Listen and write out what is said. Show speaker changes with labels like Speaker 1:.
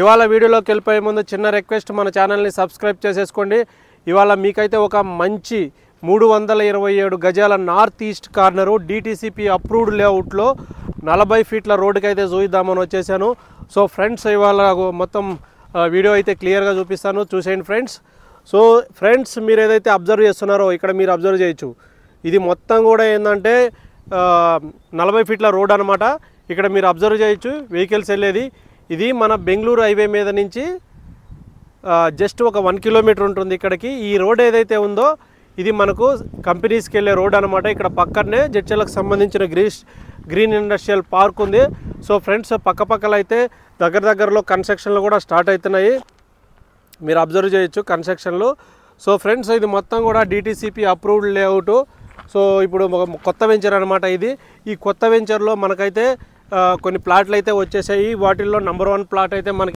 Speaker 1: ఇవాళ వీడియోలోకి వెళ్ళిపోయే ముందు చిన్న రిక్వెస్ట్, మన ఛానల్ని సబ్స్క్రైబ్ చేసేసుకోండి. ఇవాళ మీకైతే ఒక మంచి 327 గజాల north east corner DTCP approved లేఅవుట్లో 40 ఫీట్ల రోడ్డుకి అయితే చూద్దామని వచ్చేసాను. సో ఫ్రెండ్స్, ఇవాళ మొత్తం వీడియో అయితే క్లియర్గా చూపిస్తాను, చూసేయండి ఫ్రెండ్స్. సో ఫ్రెండ్స్, మీరు ఏదైతే అబ్జర్వ్ చేస్తున్నారో ఇక్కడ మీరు అబ్జర్వ్ చేయొచ్చు. ఇది మొత్తం కూడా ఏంటంటే 40 ఫీట్ల రోడ్ అనమాట. ఇక్కడ మీరు అబ్జర్వ్ చేయొచ్చు వెహికల్స్ వెళ్ళేది. ఇది మన బెంగళూరు హైవే మీద నుంచి జస్ట్ ఒక 1 కిలోమీటర్ ఉంటుంది ఇక్కడికి. ఈ రోడ్ ఏదైతే ఉందో ఇది మనకు కంపెనీస్కి వెళ్ళే రోడ్ అనమాట. ఇక్కడ పక్కనే జడ్చర్లకు సంబంధించిన గ్రీన్ ఇండస్ట్రియల్ పార్క్ ఉంది. సో ఫ్రెండ్స్, పక్కపక్కల అయితే దగ్గరలో కన్స్ట్రక్షన్లు కూడా స్టార్ట్ అవుతున్నాయి, మీరు అబ్జర్వ్ చేయొచ్చు కన్స్ట్రక్షన్లు. సో ఫ్రెండ్స్, ఇది మొత్తం కూడా డిటిసిపి అప్రూవ్డ్ లేఅవుట్. సో ఇప్పుడు కొత్త వెంచర్ అనమాట ఇది. ఈ కొత్త వెంచర్లో మనకైతే కొన్ని ప్లాట్లు అయితే వచ్చేసాయి. వాటిల్లో నంబర్ 1 ప్లాట్ అయితే మనకి